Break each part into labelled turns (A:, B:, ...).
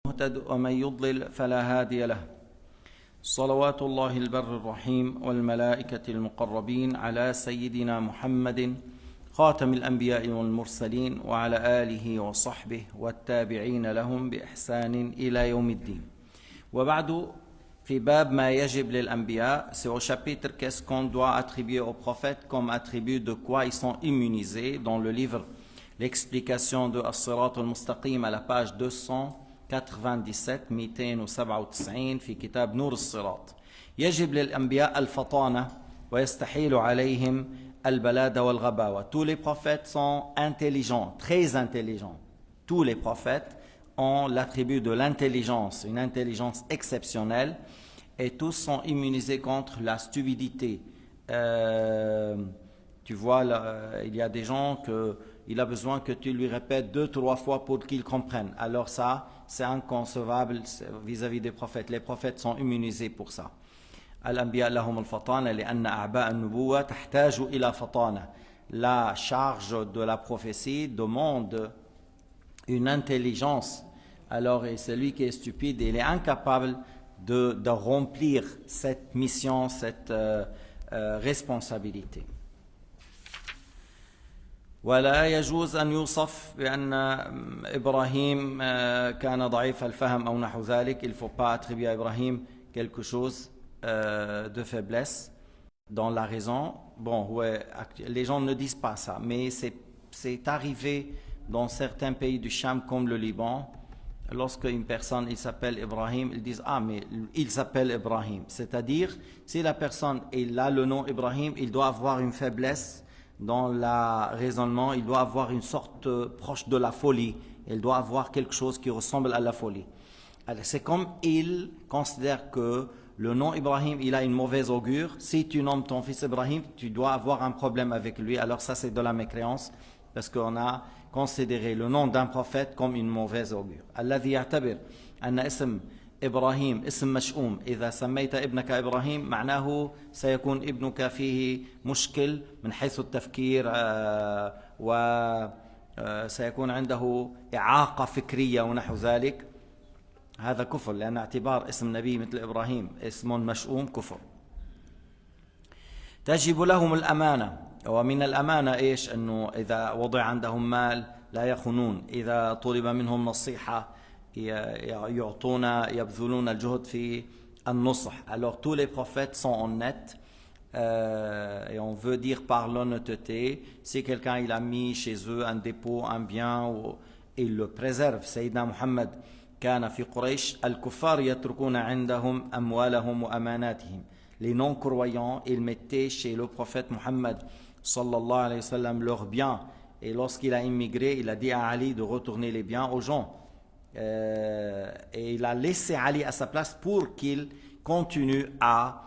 A: مهتد ومن يضلل فلا هادي له. صلوات الله البر الرحيم والملائكة المقربين على سيدنا محمد خاتم الأنبياء والمرسلين وعلى آله وصحبه والتابعين لهم بإحسان إلى يوم الدين. وبعد في باب ما يجب للأنبياء, c'est au chapitre qu'est-ce qu'on doit attribuer aux prophètes comme attribut de quoi ils sont immunisés dans le livre L'explication de As-Sirat al-Mustaqim à la page 297 297 في كتاب نور الصراط. يجب للأنبياء الفطانة ويستحيل عليهم البلادة والغباوة. Tous les prophètes sont intelligents, très intelligents. Tous les prophètes ont l'attribut de l'intelligence, une intelligence exceptionnelle, et tous sont immunisés contre la stupidité. Tu vois, là, il y a des gens qu'il a besoin que tu lui répètes 2-3 fois pour qu'ils comprennent. Alors ça, c'est inconcevable vis-à-vis des prophètes. Les prophètes sont immunisés pour ça. الأنبياء لهم الفطانة لأن أعباء النبوة تحتاج إلى فطانة. La charge de la prophétie demande une intelligence. Alors, et celui qui est stupide, il est incapable de remplir cette mission, cette responsabilité. ولا يجوز أن يوصف بأن إبراهيم كان ضعيف الفهم أو نحو ذلك. Il ne faut pas attribuer à Ibrahim quelque chose de faiblesse dans la raison. Bon, ouais, les gens ne disent pas ça, mais c'est arrivé dans certains pays du Cham comme le Liban. Lorsque une personne il s'appelle Ibrahim, ils disent ah mais il s'appelle Ibrahim. C'est-à-dire si la personne il a le nom Ibrahim, il doit avoir une faiblesse dans le raisonnement, il doit avoir une sorte proche de la folie, il doit avoir quelque chose qui ressemble à la folie. Alors, c'est comme il considère que le nom Ibrahim, il a une mauvaise augure. Si tu nommes ton fils Ibrahim, tu dois avoir un problème avec lui. Alors ça c'est de la mécréance parce qu'on a considéré le nom d'un prophète comme une mauvaise augure. الذي يعتبر أن اسم إبراهيم اسم مشؤوم إذا سميت ابنك إبراهيم معناه سيكون ابنك فيه مشكل من حيث التفكير وسيكون عنده إعاقة فكرية ونحو ذلك. هذا كفر لأن اعتبار اسم نبي مثل إبراهيم اسم مشؤوم كفر. تجب لهم الأمانة, ومن الأمانة إيش؟ أنه إذا وضع عندهم مال لا يخونون, إذا طلب منهم نصيحة يبذلون الجهد في النصح. Alors tous les prophètes sont honnêtes et on veut dire par l'honnêteté, si quelqu'un il a mis chez eux un dépôt, un bien, il le préserve. Sayyidina Muhammad كان في قريش الكفار يتركون عندهم أموالهم وأماناتهم. Les non-croyants, ils mettaient chez le prophète Muhammad sallallahu alayhi wa sallam leurs biens. Et lorsqu'il a immigré, il a dit à Ali de retourner les biens aux gens. Et il a laissé Ali à sa place pour qu'il continue à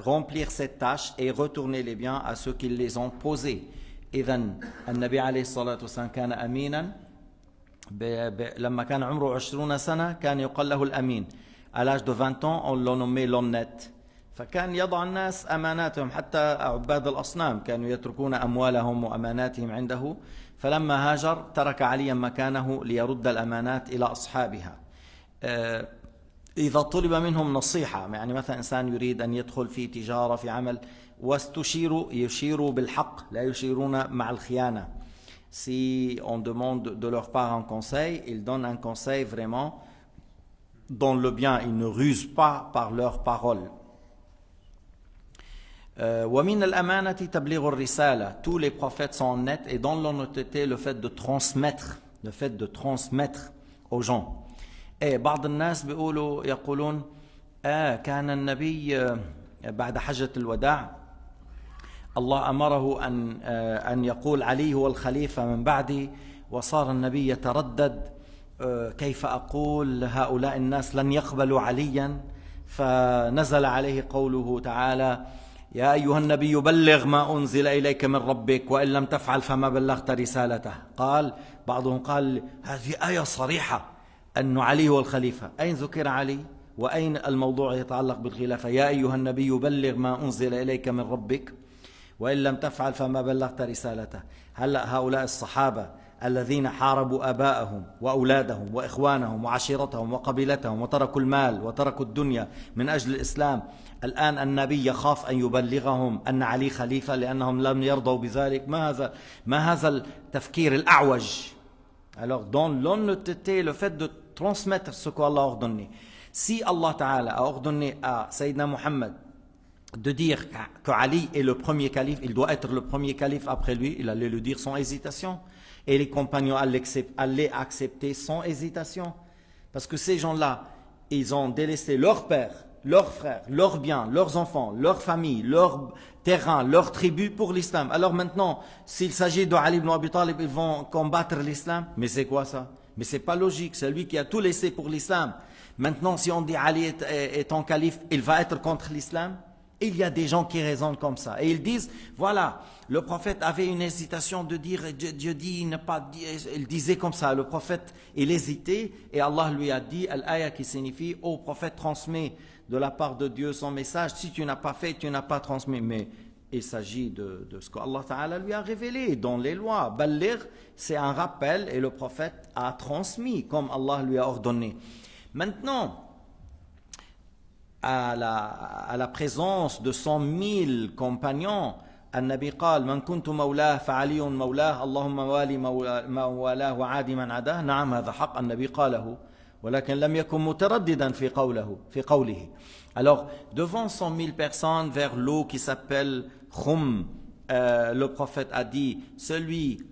A: remplir cette tâche et retourner les biens à ceux qui les ont posés. إذن النبي عليه الصلاة والسلام كان أمينا. لما كان عمره 20 سنة كان يقال له الأمين. À l'âge de 20 ans, on l'a nommé l'honnête. فكان يضع الناس أماناتهم, حتى عباد الأصنام كانوا يتركون أموالهم وأماناتهم عنده. فلما هاجر ترك عليا مكانه ليرد الأمانات إلى أصحابها. إذا طلب منهم نصيحة, يعني مثلا إنسان يريد أن يدخل في تجارة في عمل يشيروا بالحق, لا يشيرون مع الخيانة. Si on demande de leur part un conseil, ils donnent un conseil vraiment dans le bien, ils ne rusent pas par leurs paroles. ومن الأمانة تبليغ الرسالة. Tous les prophètes sont honnêtes, et dans l'honnêteté le fait de transmettre aux gens. Et بعض الناس يقولون كان النبي بعد حجة الوداع الله أمره أن يقول علي هو الخليفة من بعدي, وصار النبي يتردد كيف أقول هؤلاء الناس لن يقبلوا عليا, فنزل عليه قوله تعالى يا أيها النبي بلغ ما أنزل إليك من ربك وإن لم تفعل فما بلغت رسالته. قال بعضهم قال هذه آية صريحة أن علي هو الخليفة. أين ذكر علي وأين الموضوع يتعلق بالخلافة؟ يا أيها النبي بلغ ما أنزل إليك من ربك وإن لم تفعل فما بلغت رسالته. هلأ هؤلاء الصحابة الذين حاربوا آباءهم وأولادهم وإخوانهم وعشيرتهم وقبيلتهم وتركوا المال وتركوا الدنيا من أجل الإسلام. الآن النبي يخاف أن يبلغهم أن علي خليفة لأنهم لم يرضوا بذلك. ما هذا التفكير الأعوج. Alors dans l'honnêteté, le fait de transmettre ce qu'Allah a ordonné. Si Allah Ta'ala a ordonné à Sayyidina Muhammad de dire que Ali est le premier calife, il doit être le premier calife après lui, il allait le dire sans hésitation. Et les compagnons allaient accepter sans hésitation. Parce que ces gens-là, ils ont délaissé leur père, leurs frères, leurs biens, leurs enfants, leur famille, leur terrain, leur tribu pour l'islam. Alors maintenant, s'il s'agit de Ali ibn Abi Talib, ils vont combattre l'islam. Mais c'est quoi ça? Mais c'est pas logique, c'est lui qui a tout laissé pour l'islam. Maintenant, si on dit Ali est en calife, il va être contre l'islam. Il y a des gens qui raisonnent comme ça. Et ils disent, voilà, le prophète avait une hésitation de dire, Dieu dit, ne pas dire, il disait comme ça, le prophète, il hésitait, et Allah lui a dit, al-aya qui signifie, ô prophète, transmet de la part de Dieu son message, si tu n'as pas fait, tu n'as pas transmis. Mais il s'agit de ce que Allah Ta'ala lui a révélé dans les lois. Balligh, c'est un rappel, et le prophète a transmis, comme Allah lui a ordonné. Maintenant, à la présence de 100 000 compagnons, النبي قال من كنت مولاه فعلي مولاه اللهم والي ما والاه وعادي من عداه. نعم هذا حق النبي قاله ولكن لم يكن مترددا في قوله. Alors devant 100 000 personnes vers l'eau qui s'appelle Khum, le prophète a dit, celui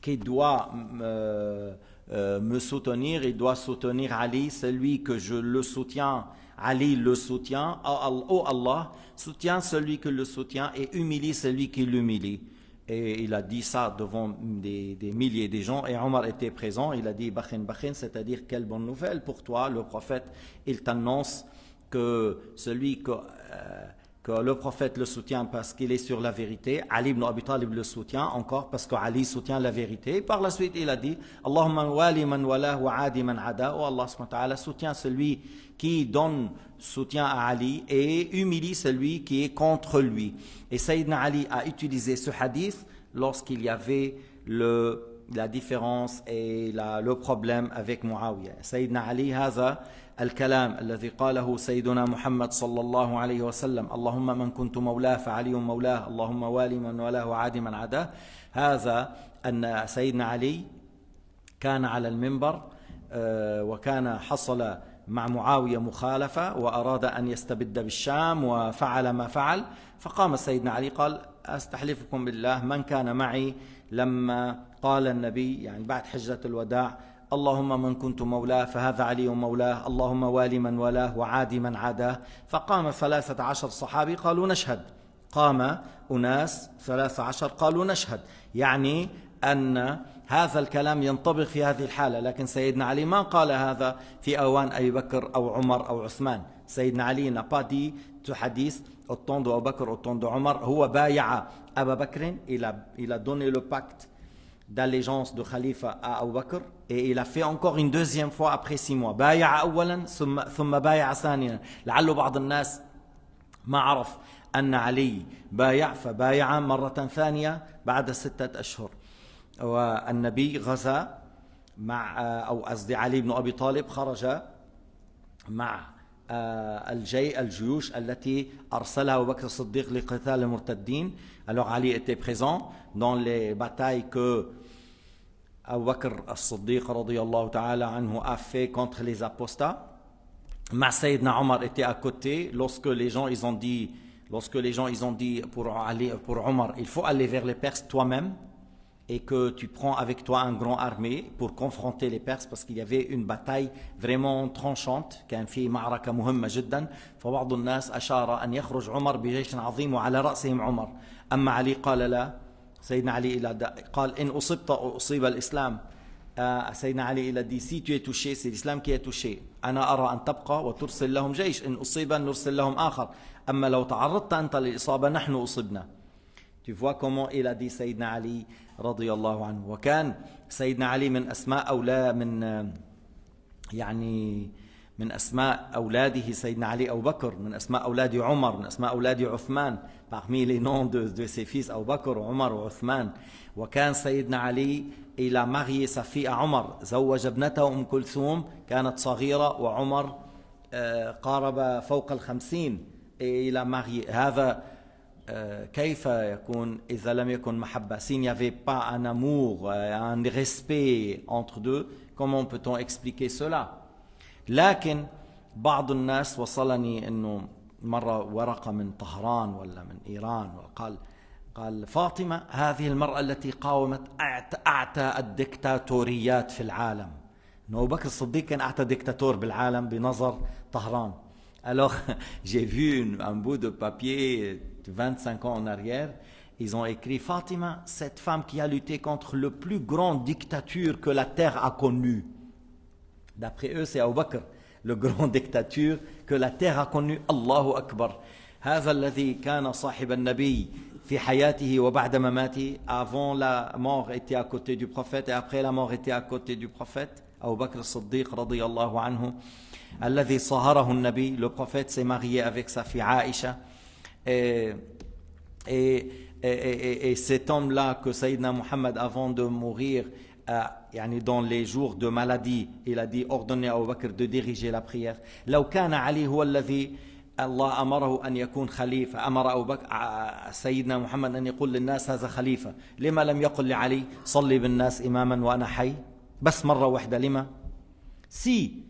A: qui doit me soutenir, il doit soutenir Ali, celui que je le soutiens, Ali le soutient, oh Allah, soutient celui qui le soutient et humilie celui qui l'humilie. Et il a dit ça devant des milliers de gens, et Omar était présent, il a dit Bakhin, c'est-à-dire quelle bonne nouvelle pour toi, le prophète, il t'annonce que celui que le prophète le soutient parce qu'il est sur la vérité, Ali ibn Abi Talib le soutient encore parce que Ali soutient la vérité. Et par la suite, il a dit Allahumma wali man walah wa adi man ada. Oh Allah subhanahu wa ta'ala soutient celui qui donne soutien à Ali et humilie celui qui est contre lui. Et Sayyidina Ali a utilisé ce hadith lorsqu'il y avait la différence et le problème avec Muawiyah. Sayyidina Ali, هذا الكلام الذي قاله سيدنا محمد صلى الله عليه وسلم اللهم من كنت مولاه فعلي مولاه اللهم والي من والاه وعادي من عداه. هذا أن سيدنا علي كان على المنبر وكان حصل مع معاوية مخالفة وأراد أن يستبد بالشام وفعل ما فعل. فقام سيدنا علي قال أستحلفكم بالله من كان معي لما قال النبي يعني بعد حجة الوداع اللهم من كنت مولاه فهذا علي مولاه اللهم والي من والاه وعادي من عاداه. فقام 13 صحابي قالوا نشهد. قام أناس 13 قالوا نشهد، يعني أن هذا الكلام ينطبق في هذه الحالة. لكن سيدنا علي ما قال هذا في أوان أبي بكر أو عمر أو عثمان. سيدنا علي n'a pas dit ce hadith au temps de Abu Bakr, au temps de Omar. هو بايع أبا بكر, il a donné le pacte d'allégeance de khalifa à Abu Bakr, et il a fait encore une deuxième fois après 6 mois. بايع أولا ثم بايع ثانيا. لعل بعض الناس ما عرف أن علي بايع فبايع مرة ثانية بعد 6 أشهر. والنبي غزا مع أو قصدي علي بن أبي طالب خرج مع الجيوش التي أرسلها أبو بكر الصديق لقتال المرتدين. Alors Ali était présent dans les batailles que Abu Bakr as-Siddiq radiyallahu ta'ala anhu a fait contre les apostats. Ma Sayyidina Omar était à côté lorsque les gens ils ont dit pour Omar, il faut aller vers les Perses toi-même et que tu prends avec toi un grand armée pour confronter les Perses, parce qu'il y avait une bataille vraiment tranchante. كان في معركة مهمة جدا. فبعض الناس أشار أن يخرج عمر بجيش عظيم وعلى رأسهم عمر. أما علي قال لا. سيدنا علي قال إن أصبت أصيب الإسلام. سيدنا علي il a dit si tu es touché, c'est l'islam qui est touché. أنا أرى أن تبقى وترسل لهم جيش إن أصيب نرسل لهم آخر. أما لو تعرضت أنت للإصابة نحن أصبنا. Tu vois comment il a dit Sayyidina Ali radiyallahu anhu. وكان سيدنا علي من أسماء أو لا من يعني من أسماء أولاده سيدنا علي أبو بكر، من أسماء أولاد عمر، من أسماء أولاد عثمان. Parmi les noms de ses fils, Abu Bakr, Omar ou Uthman. وكان سيدنا علي il a marié sa fille à عمر، زوج ابنته أم كلثوم كانت صغيرة، وعمر قارب فوق 50. Et il a marié. هذا كيف يكون إذا لم يكن محبة؟ S'il n'y avait pas un amour, un respect entre deux, comment peut-on expliquer cela؟ لكن بعض الناس وصلني انه مرة ورقة من طهران ولا من ايران، قال فاطمة هذه المرأة التي قاومت اعتى الدكتاتوريات في العالم. أبو بكر الصديق كان اعتى دكتاتور بالعالم بنظر طهران. Alors j'ai vu un bout de papier de 25 ans en arrière. Ils ont écrit Fatima, cette femme qui a lutté contre le plus grand dictature que la terre a connue. D'après eux, c'est Abu Bakr, le grand dictature que la terre a connu. Allahu Akbar. هذا الذي كان صاحب النبي في حياته وبعد مماته. Avant la mort était à côté du prophète et après la mort était à côté du prophète. Abu Bakr al-Siddiq رضي الله عنه. الذي صهره النبي. Le prophète s'est marié avec sa fille Aïcha. Et cet homme-là que Sayyidina Muhammad, avant de mourir, dans les jours de maladie, il a dit ordonnez à Abu Bakr de diriger la prière. لو كان علي هو الذي الله أمره أن يكون خليفة، أمر أبو بكر سيدنا محمد أن يقول للناس هذا خليفة، لما لم يقل لعلي صلي بالناس إماما وأنا حي؟ بس مرة واحدة. لما؟ Si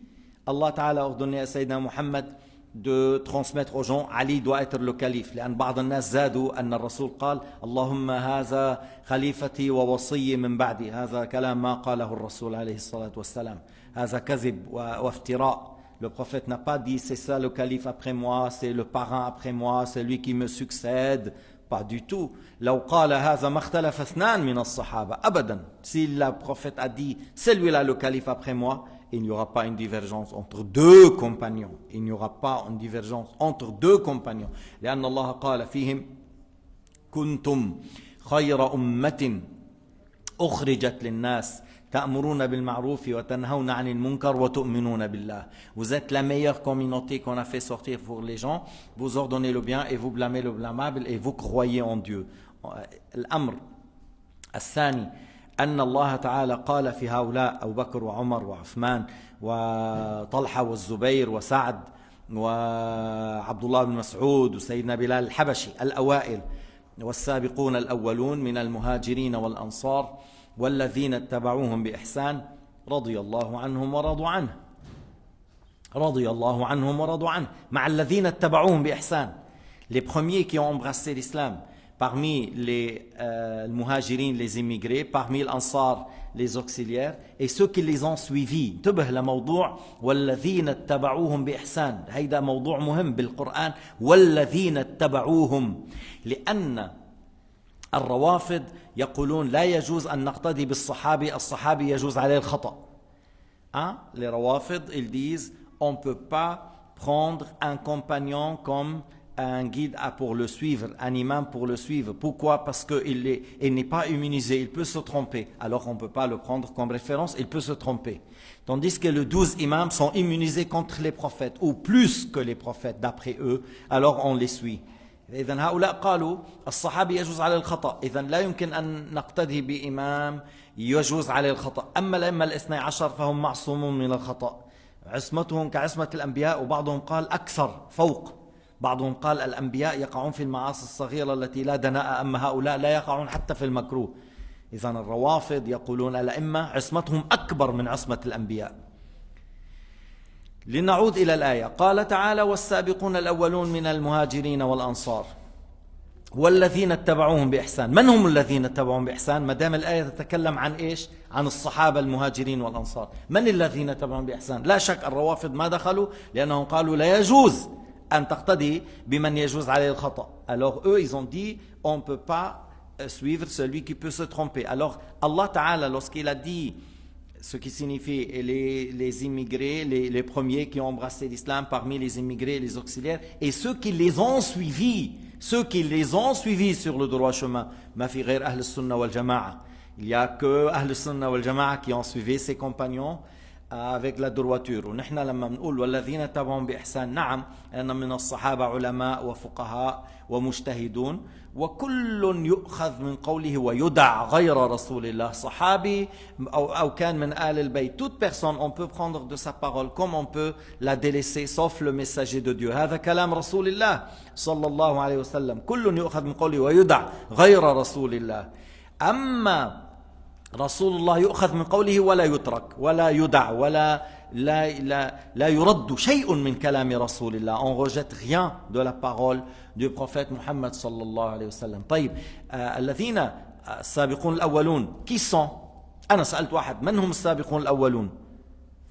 A: Allah Ta'ala ordonné à Sayyidina Muhammad de transmettre aux gens, Ali doit être le calife. لأن بعض الناس زادوا أن الرسول قال اللهم هذا خليفتي ووصي من بعدي. هذا كلام ما قاله الرسول عليه الصلاة والسلام. هذا كذب وافتراء. Le prophète n'a pas dit c'est ça le calife après moi, c'est le parrain après moi, c'est lui qui me succède. Pas du tout. لو قال هذا ما اختلف اثنان من الصحابة أبدا. Si le prophète a dit c'est lui-là le calife après moi, il n'y aura pas une divergence entre deux compagnons. Il n'y aura pas une divergence entre deux compagnons. لأن الله قال فيهم كنتم خير أمة أخرجت للناس تأمرون بالمعروف وتنهون عن المنكر وتؤمنون بالله. Vous êtes la meilleure communauté qu'on a fait sortir pour les gens. Vous ordonnez le bien et vous blâmez le blâmable et vous croyez en Dieu. الأمر الثاني أن الله تعالى قال في هؤلاء أبو بكر وعمر وعثمان وطلحة والزبير وسعد وعبد الله بن مسعود وسيدنا بلال الحبشي الأوائل والسابقون الأولون من المهاجرين والأنصار والذين اتبعوهم بإحسان رضي الله عنهم ورضوا عنه. رضي الله عنهم ورضوا عنه. مع الذين اتبعوهم بإحسان. Les premiers qui ont embrassé l'islam. Parmi les muhajirin, les immigrés, parmi l'Ansar, les auxiliaires, et ceux qui les ont suivis. انتبه لموضوع والذين اتبعوهم بإحسان. هيدا موضوع مهم بالقرآن. والذين اتبعوهم. لأن الروافض يقولون لا يجوز أن نقتدي بالصحابي، الصحابي يجوز عليه الخطأ. Les Rawafid, ils disent on ne peut pas prendre un compagnon comme un guide pour le suivre, un imam pour le suivre. Pourquoi? Parce qu'il n'est pas immunisé, il peut se tromper. Alors on ne peut pas le prendre comme référence, il peut se tromper. Tandis que les 12 imams sont immunisés contre les prophètes, ou plus que les prophètes d'après eux, alors on les suit. إذن هؤلاء قالوا الصحابي يجوز على الخطأ، إذن لا يمكن أن نقتدي بإمام يجوز عليه الخطأ. أما الأئمة الاثني عشر فهم معصومون من الخطأ، عصمتهم كعصمة الأنبياء، وبعضهم قال أكثر فوق. بعضهم قال الأنبياء يقعون في المعاصي الصغيرة التي لا دناء، أما هؤلاء لا يقعون حتى في المكروه. إذن الروافض يقولون الأئمة عصمتهم أكبر من عصمة الأنبياء. لنعود إلى الآية. قال تعالى والسابقون الأولون من المهاجرين والأنصار والذين اتبعوهم بإحسان. من هم الذين اتبعوهم بإحسان؟ ما دام الآية تتكلم عن إيش؟ عن الصحابة المهاجرين والأنصار. من الذين اتبعوهم بإحسان؟ لا شك الروافض ما دخلوا لأنهم قالوا لا يجوز أن تقتدي بمن يجوز عليه الخطأ. Alors eux ils ont dit on ne peut pas suivre celui qui peut se tromper. Alors Allah Ta'ala lorsqu'il a dit ce qui signifie les immigrés, les premiers qui ont embrassé l'islam parmi les immigrés et les auxiliaires, et ceux qui les ont suivis, sur le droit chemin. Ma fi ghayr ahl sunnah wal jama'a. Il n'y a que ahl sunnah wal jama'a qui ont suivi ses compagnons avec la droiture. ونحن لما بنقول والذين تبعهم بإحسان، نعم أن من الصحابة علماء وفقهاء ومجتهدون، وكل يؤخذ من قوله ويدع غير رسول الله. صحابي أو كان من آل البيت، toute personne on peut prendre de sa parole comme on peut la délaisser sauf le messager de Dieu. هذا كلام رسول الله صلى الله عليه وسلم. كل يؤخذ من قوله ويدع غير رسول الله. أما رسول الله يؤخذ من قوله ولا يترك ولا يدع ولا لا يرد شيء من كلام رسول الله. On rejette rien de la parole du prophète Muhammad صلى الله عليه وسلم. طيب الذين السابقون الأولون qui sont؟ أنا سألت واحد من هم السابقون الأولون؟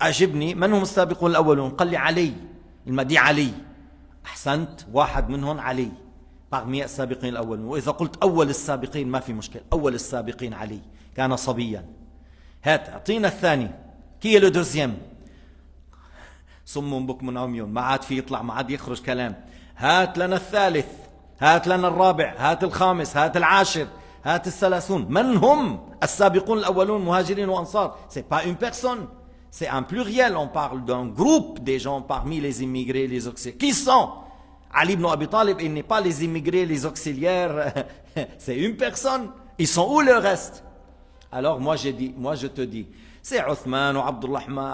A: أعجبني من هم السابقون الأولون؟ قال لي علي. المدي علي. أحسنت، واحد منهم علي parmi السابقين الأولون. وإذا قلت أول السابقين ما في مشكلة، أول السابقين علي كان صبيا. هات أعطينا الثاني، كي لو دوزيام؟ صم بكم عمي، ما عاد في يطلع، ما عاد يخرج كلام. هات لنا الثالث، هات لنا الرابع، هات الخامس، هات العاشر، هات الثلاثون. من هم السابقون الأولون مهاجرين وأنصار؟ c'est pas une personne، c'est un pluriel. On parle d'un groupe des gens parmi les immigrés, les auxiliaires. Qui sont? Ali ibn Abi Talib, il n'est pas les immigrés, les auxiliaires. C'est une personne. Ils sont où le reste? Alors moi je te dis, c'est Uthman ou Abdurrahman,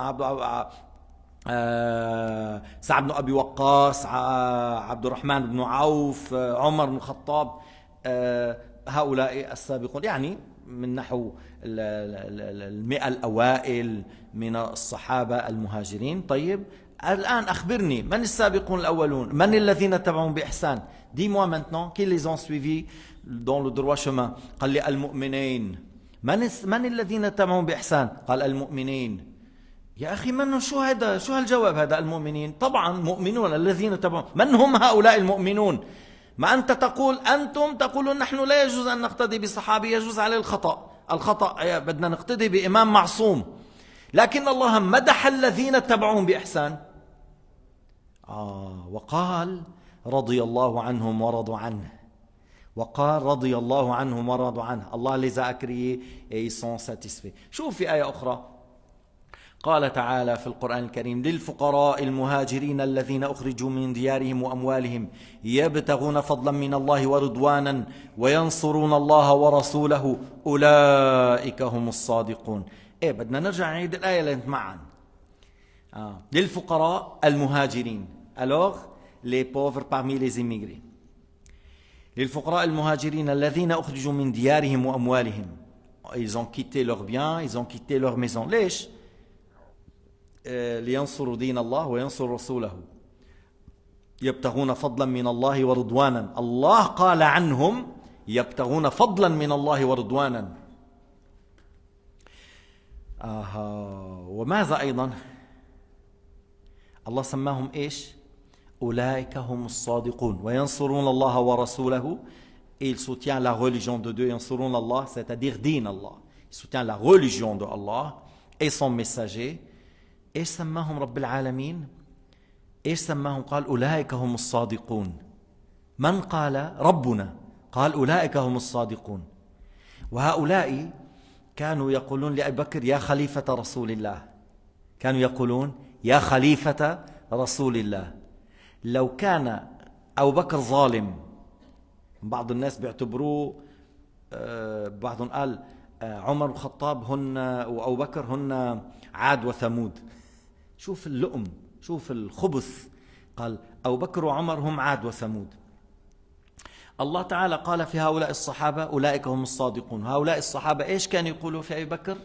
A: سعد بن أبي وقاص، عبد الرحمن بن عوف، عمر بن الخطاب. هؤلاء السابقون، يعني من نحو 100 الأوائل من الصحابة المهاجرين. طيب الآن أخبرني من السابقون الأولون؟ من الذين تبعون بإحسان؟ Dis-moi maintenant qui les ont suivis dans le droit chemin. قال لي المؤمنين. من الذين تبعون بإحسان؟ قال المؤمنين. يا أخي من شو هذا؟ شو هالجواب هذا؟ المؤمنين طبعا مؤمنون الذين تبعون. من هم هؤلاء المؤمنون؟ ما أنت تقول، أنتم تقولون نحن لا يجوز أن نقتدي بصحابي، يجوز عليه الخطأ بدنا نقتدي بإمام معصوم. لكن الله مدح الذين تبعون بإحسان. وقال رضي الله عنهم ورضوا عنه. وقال رضي الله عنهم ورضوا عنه. الله les a créés et ils sont satisfaits. شوف في آية أخرى قال تعالى في القرآن الكريم للفقراء المهاجرين الذين أخرجوا من ديارهم وأموالهم يبتغون فضلا من الله ورضوانا وينصرون الله ورسوله أولئك هم الصادقون. بدنا نرجع نعيد الآية لنتمعن. للفقراء المهاجرين. Alors les pauvres parmi les immigrés. للفقراء المهاجرين الذين أخرجوا من ديارهم وأموالهم. Ils ont quitté leurs biens, ils ont quitté leur maison. ليش؟ لينصروا دين الله وينصروا رسوله يبتغون فضلا من الله ورضوانا. الله قال عنهم يبتغون فضلا من الله ورضوانا. وماذا أيضا؟ الله سماهم إيش؟ أولئك هم الصادقون وينصرون الله ورسوله. Ils soutiennent la religion de Dieu. ينصرون الله c'est-à-dire دين الله. Ils soutiennent la religion de Allah et son messager. إيش سماهم رب العالمين؟ إيش سماهم؟ قال أولئك هم الصادقون. من قال؟ ربنا قال أولئك هم الصادقون. وهؤلاء كانوا يقولون لأبي بكر يا خليفة رسول الله. كانوا يقولون يا خليفة رسول الله. لو كان أبو بكر ظالم، بعض الناس بيعتبروه، بعضهم قال عمر بن الخطاب هن وأبو بكر هن عاد وثمود. شوف اللؤم، شوف الخبث. قال أبو بكر وعمر هم عاد وثمود. الله تعالى قال في هؤلاء الصحابة أولئك هم الصادقون. هؤلاء الصحابة إيش كانوا يقولوا في أبي بكر؟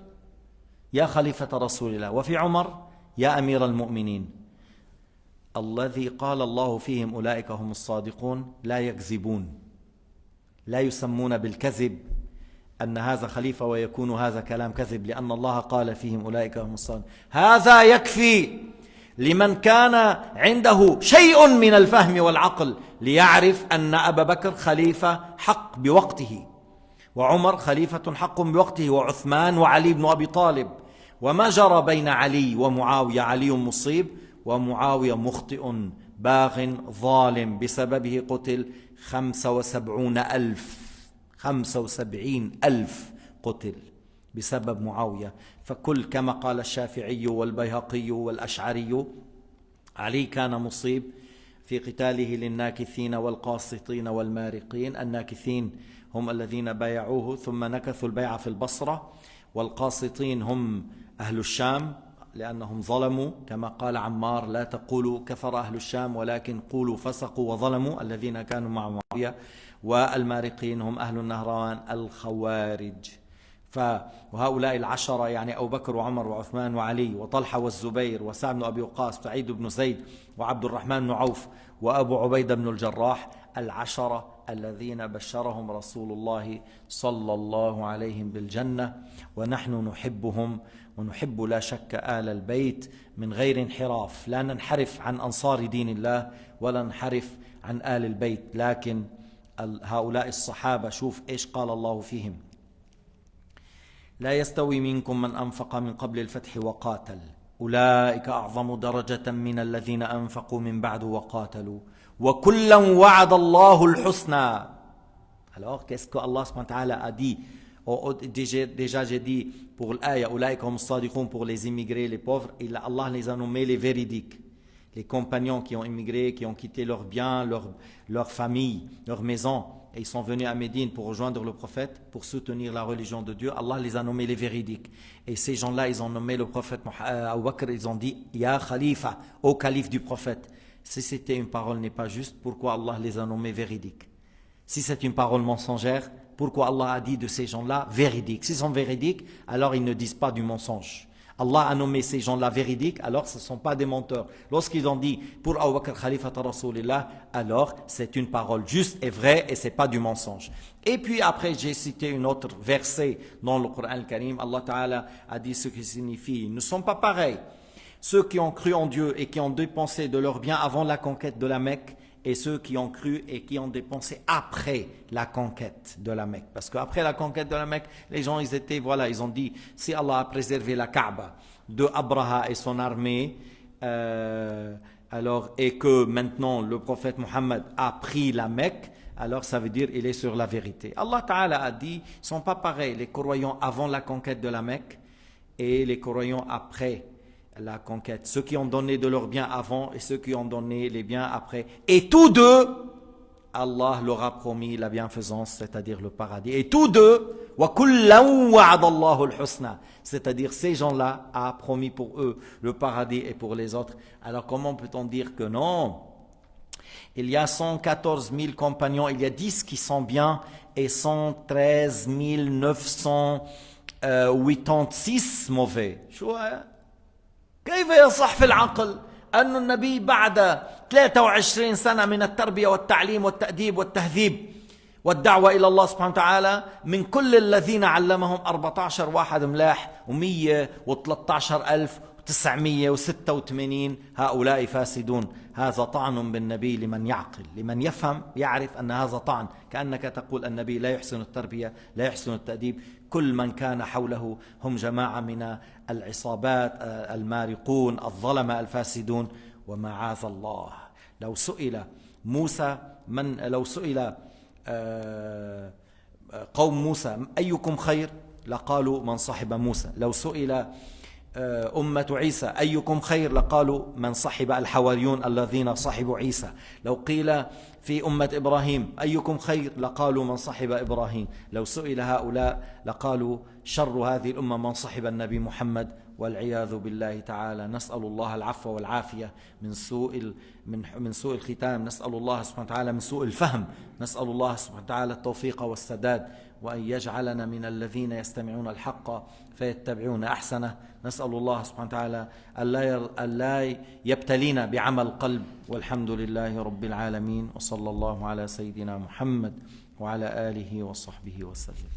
A: يا خليفة رسول الله. وفي عمر يا أمير المؤمنين. الذي قال الله فيهم أولئك هم الصادقون لا يكذبون، لا يسمون بالكذب أن هذا خليفة ويكون هذا كلام كذب، لأن الله قال فيهم أولئك هم الصادقون. هذا يكفي لمن كان عنده شيء من الفهم والعقل ليعرف أن أبا بكر خليفة حق بوقته، وعمر خليفة حق بوقته، وعثمان وعلي بن أبي طالب. وما جرى بين علي ومعاوية، علي مصيب ومعاوية مخطئ باغ ظالم، بسببه قتل 75,000 قتل. بسبب معاوية. فكل كما قال الشافعي والبيهقي والأشعري علي كان مصيب في قتاله للناكثين والقاسطين والمارقين. الناكثين هم الذين بايعوه ثم نكثوا البيعة في البصرة، والقاسطين هم أهل الشام لأنهم ظلموا، كما قال عمار: لا تقولوا كفر أهل الشام ولكن قولوا فسقوا وظلموا، الذين كانوا مع معاوية. والمارقين هم أهل النهروان الخوارج. وهؤلاء العشرة يعني أبو بكر وعمر وعثمان وعلي وطلحة والزبير وسعد بن أبي وقاص وسعيد بن زيد وعبد الرحمن بن عوف وأبو عبيدة بن الجراح، العشرة الذين بشرهم رسول الله صلى الله عليه بالجنة، ونحن نحبهم ونحب لا شك آل البيت من غير انحراف. لا ننحرف عن أنصار دين الله ولا ننحرف عن آل البيت، لكن هؤلاء الصحابة شوف إيش قال الله فيهم: لا يستوي منكم من أنفق من قبل الفتح وقاتل أولئك أعظم درجة من الذين أنفقوا من بعد وقاتلوا وكلا وعد الله الحسنى. Alors qu'est-ce que Allah subhanahu wa ta'ala a dit? Déjà j'ai dit pour l'aya أولئك هم الصادقون pour les immigrés, les pauvres, Allah les a nommés les véridiques, les compagnons qui ont immigré, qui ont quitté leurs biens, leur famille, leur maison, et ils sont venus à Médine pour rejoindre le prophète, pour soutenir la religion de Dieu. Allah les a nommés les véridiques. Et ces gens-là, ils ont nommé le prophète Abu Bakr, ils ont dit « Ya Khalifa », au calife du prophète. Si c'était une parole n'est pas juste, pourquoi Allah les a nommés véridiques? Si c'est une parole mensongère, pourquoi Allah a dit de ces gens-là véridiques? S'ils sont véridiques, alors ils ne disent pas du mensonge. Allah a nommé ces gens-là véridiques, alors ce ne sont pas des menteurs. Lorsqu'ils ont dit pour Abu Bakr Khalifat Rasulillah, alors c'est une parole juste et vraie et ce n'est pas du mensonge. Et puis après, j'ai cité une autre verset dans le Coran al-Karim. Allah Ta'ala a dit ce qui signifie: ils ne sont pas pareils. Ceux qui ont cru en Dieu et qui ont dépensé de leurs biens avant la conquête de la Mecque, et ceux qui ont cru et qui ont dépensé après la conquête de la Mecque. Parce qu'après la conquête de la Mecque, les gens, ils ont dit, si Allah a préservé la Kaaba de Abraha et son armée, et que maintenant le prophète Mohammed a pris la Mecque, alors ça veut dire qu'il est sur la vérité. Allah Ta'ala a dit, ils ne sont pas pareils, les croyants avant la conquête de la Mecque et les croyants après la conquête, ceux qui ont donné de leurs biens avant et ceux qui ont donné les biens après, et tous deux Allah leur a promis la bienfaisance, c'est-à-dire le paradis. Et tous deux, c'est-à-dire ces gens-là a promis pour eux le paradis et pour les autres. Alors comment peut-on dire que non? Il y a 114 000 compagnons, il y a 10 qui sont bien et 113 986 mauvais. كيف يصح في العقل أن النبي بعد 23 سنة من التربية والتعليم والتأديب والتهذيب والدعوة إلى الله سبحانه وتعالى، من كل الذين علمهم 14 واحد ملاح و113,986 هؤلاء فاسدون؟ هذا طعن بالنبي لمن يعقل، لمن يفهم يعرف أن هذا طعن، كأنك تقول النبي لا يحسن التربية لا يحسن التأديب. كل من كان حوله هم جماعة من العصابات المارقون الظلمة الفاسدون، ومعاذ الله. لو سئل موسى لو سئل قوم موسى أيكم خير لقالوا من صحب موسى. لو سئل أمة عيسى أيكم خير لقالوا من صحب الحواريون الذين صحبوا عيسى. لو قيل في أمة إبراهيم أيكم خير لقالوا من صحب إبراهيم. لو سئل هؤلاء لقالوا شر هذه الأمة من صحب النبي محمد، والعياذ بالله تعالى. نسأل الله العفو والعافية من سوء الختام، نسأل الله سبحانه وتعالى من سوء الفهم، نسأل الله سبحانه وتعالى التوفيق والسداد، وأن يجعلنا من الذين يستمعون الحق فيتبعون أحسنه. نسأل الله سبحانه وتعالى ألا يبتلينا بعمل قلب، والحمد لله رب العالمين، وصلى الله على سيدنا محمد وعلى آله وصحبه وسلم.